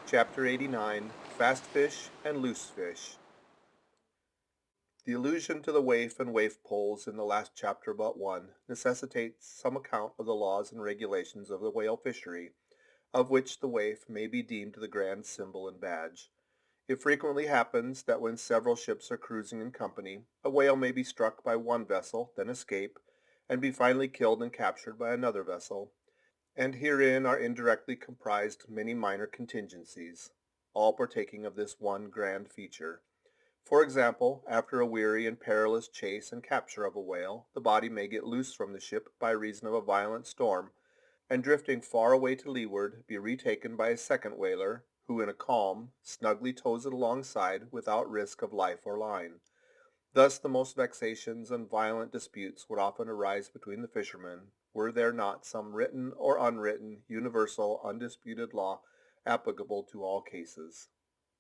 Chapter 89, Fast Fish and Loose Fish. The allusion to the waif and waif poles in the last chapter but one necessitates some account of the laws and regulations of the whale fishery, of which the waif may be deemed the grand symbol and badge. It frequently happens that when several ships are cruising in company, a whale may be struck by one vessel, then escape, and be finally killed and captured by another vessel, and herein are indirectly comprised many minor contingencies, all partaking of this one grand feature. For example, after a weary and perilous chase and capture of a whale, the body may get loose from the ship by reason of a violent storm, and drifting far away to leeward, be retaken by a second whaler, who in a calm, snugly tows it alongside without risk of life or line. Thus the most vexations and violent disputes would often arise between the fishermen, were there not some written or unwritten, universal, undisputed law applicable to all cases.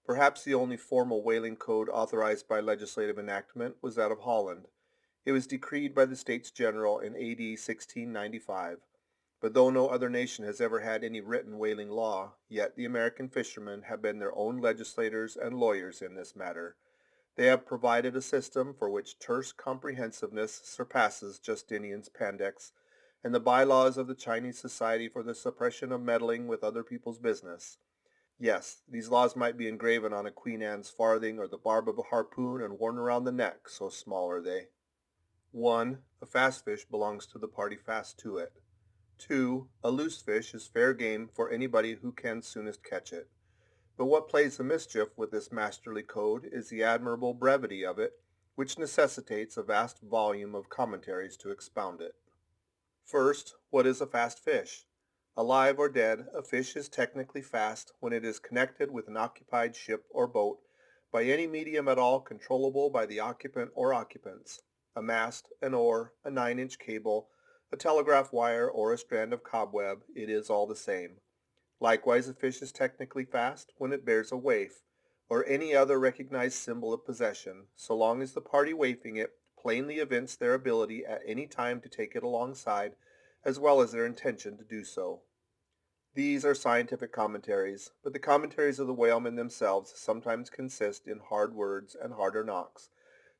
Perhaps the only formal whaling code authorized by legislative enactment was that of Holland. It was decreed by the States General in A.D. 1695. But though no other nation has ever had any written whaling law, yet the American fishermen have been their own legislators and lawyers in this matter. They have provided a system for which terse comprehensiveness surpasses Justinian's Pandects and the bylaws of the Chinese Society for the Suppression of Meddling with Other People's Business. Yes, these laws might be engraven on a Queen Anne's farthing or the barb of a harpoon and worn around the neck, so small are they. 1. A fast fish belongs to the party fast to it. 2. A loose fish is fair game for anybody who can soonest catch it. But what plays the mischief with this masterly code is the admirable brevity of it, which necessitates a vast volume of commentaries to expound it. First, what is a fast fish? Alive or dead, a fish is technically fast when it is connected with an occupied ship or boat by any medium at all controllable by the occupant or occupants. A mast, an oar, a 9-inch cable, a telegraph wire, or a strand of cobweb, it is all the same. Likewise, a fish is technically fast when it bears a waif, or any other recognized symbol of possession, so long as the party waifing it plainly evince their ability at any time to take it alongside, as well as their intention to do so. These are scientific commentaries, but the commentaries of the whalemen themselves sometimes consist in hard words and harder knocks,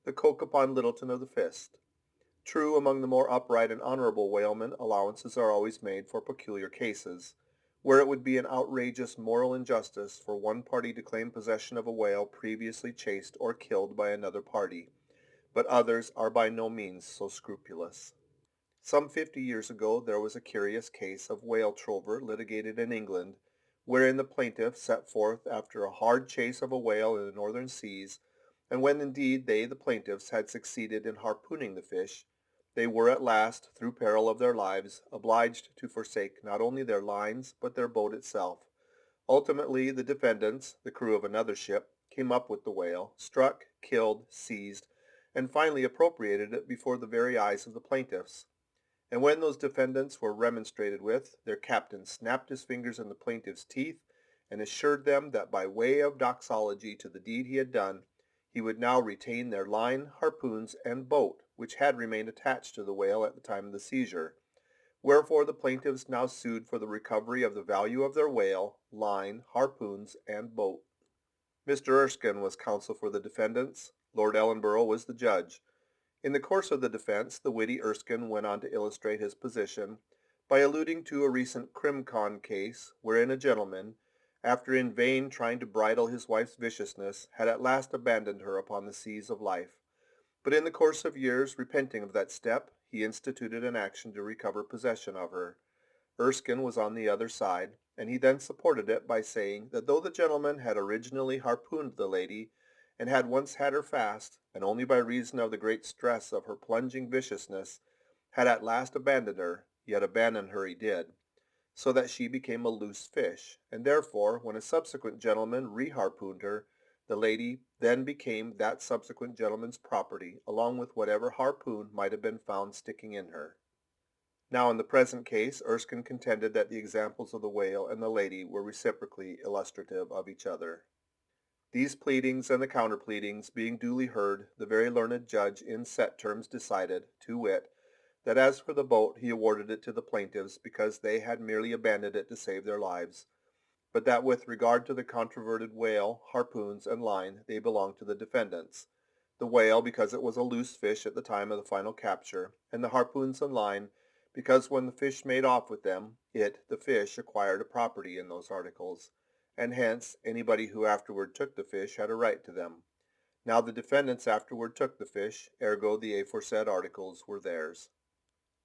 the coke upon Littleton of the fist. True, among the more upright and honorable whalemen allowances are always made for peculiar cases, where it would be an outrageous moral injustice for one party to claim possession of a whale previously chased or killed by another party, but others are by no means so scrupulous. Some 50 years ago there was a curious case of whale trover litigated in England, wherein the plaintiff set forth after a hard chase of a whale in the northern seas, and when indeed they, the plaintiffs, had succeeded in harpooning the fish, they were at last, through peril of their lives, obliged to forsake not only their lines but their boat itself. Ultimately the defendants, the crew of another ship, came up with the whale, struck, killed, seized, and finally appropriated it before the very eyes of the plaintiffs. And when those defendants were remonstrated with, their captain snapped his fingers in the plaintiffs' teeth and assured them that by way of doxology to the deed he had done, he would now retain their line, harpoons, and boat, which had remained attached to the whale at the time of the seizure. Wherefore the plaintiffs now sued for the recovery of the value of their whale, line, harpoons, and boat. Mr. Erskine was counsel for the defendants. Lord Ellenborough was the judge. In the course of the defense, the witty Erskine went on to illustrate his position by alluding to a recent crim.con case wherein a gentleman, after in vain trying to bridle his wife's viciousness, had at last abandoned her upon the seas of life. But in the course of years, repenting of that step, he instituted an action to recover possession of her. Erskine was on the other side, and he then supported it by saying that though the gentleman had originally harpooned the lady, and had once had her fast, and only by reason of the great stress of her plunging viciousness had at last abandoned her, yet abandon her he did, so that she became a loose fish, and therefore when a subsequent gentleman re-harpooned her, the lady then became that subsequent gentleman's property, along with whatever harpoon might have been found sticking in her. Now in the present case, Erskine contended that the examples of the whale and the lady were reciprocally illustrative of each other. These pleadings and the counter-pleadings being duly heard, the very learned judge in set terms decided, to wit, that as for the boat he awarded it to the plaintiffs because they had merely abandoned it to save their lives, but that with regard to the controverted whale, harpoons, and line, they belong to the defendants. The whale because it was a loose fish at the time of the final capture, and the harpoons and line because when the fish made off with them, it, the fish, acquired a property in those articles, and hence anybody who afterward took the fish had a right to them. Now the defendants afterward took the fish, ergo the aforesaid articles were theirs.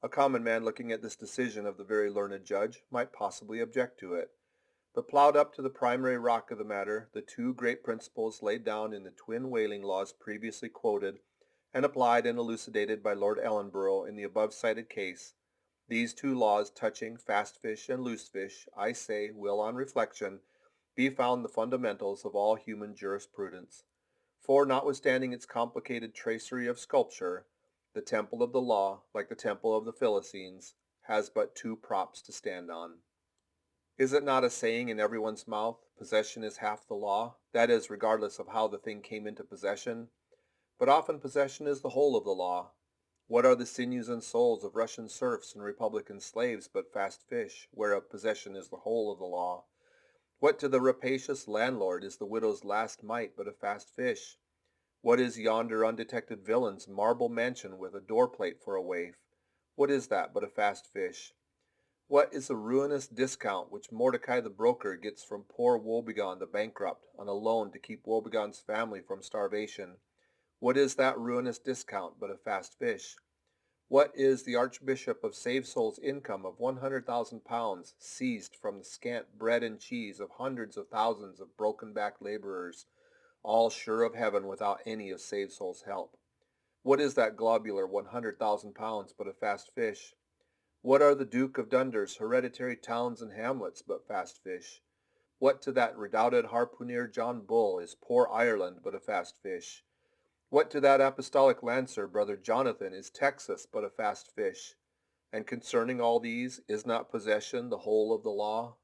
A common man looking at this decision of the very learned judge might possibly object to it, but plowed up to the primary rock of the matter, the two great principles laid down in the twin whaling laws previously quoted, and applied and elucidated by Lord Ellenborough in the above-cited case, these two laws touching fast fish and loose fish, I say, will on reflection be found the fundamentals of all human jurisprudence. For notwithstanding its complicated tracery of sculpture, the temple of the law, like the temple of the Philistines, has but two props to stand on. Is it not a saying in everyone's mouth, possession is half the law? That is, regardless of how the thing came into possession. But often possession is the whole of the law. What are the sinews and souls of Russian serfs and Republican slaves but fast fish, whereof possession is the whole of the law? What to the rapacious landlord is the widow's last mite but a fast fish? What is yonder undetected villain's marble mansion with a door-plate for a waif? What is that but a fast fish? What is the ruinous discount which Mordecai the broker gets from poor Woebegone the bankrupt on a loan to keep Woebegone's family from starvation? What is that ruinous discount but a fast fish? What is the Archbishop of Savesoul's income of £100,000 seized from the scant bread and cheese of hundreds of thousands of broken-backed laborers, all sure of heaven without any of Savesoul's help? What is that globular £100,000 but a fast fish? What are the Duke of Dunder's hereditary towns and hamlets but fast fish? What to that redoubted harpooner John Bull is poor Ireland but a fast fish? What to that apostolic lancer, brother Jonathan, is Texas but a fast fish? And concerning all these, is not possession the whole of the law?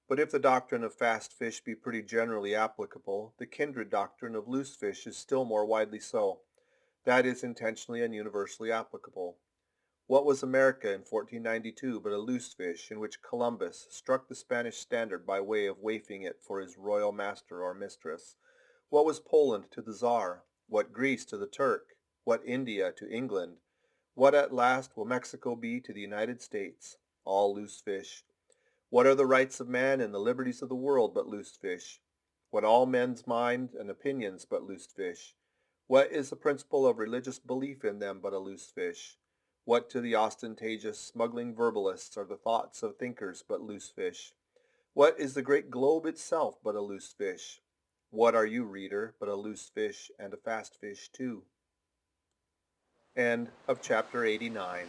But if the doctrine of fast fish be pretty generally applicable, the kindred doctrine of loose fish is still more widely so. That is intentionally and universally applicable. What was America in 1492 but a loose fish in which Columbus struck the Spanish standard by way of waifing it for his royal master or mistress? What was Poland to the Tsar? What Greece to the Turk? What India to England? What at last will Mexico be to the United States? All loose fish. What are the rights of man and the liberties of the world but loose fish? What all men's minds and opinions but loose fish? What is the principle of religious belief in them but a loose fish? What to the ostentatious, smuggling verbalists are the thoughts of thinkers but loose fish? What is the great globe itself but a loose fish? What are you, reader, but a loose fish and a fast fish too? End of chapter 89.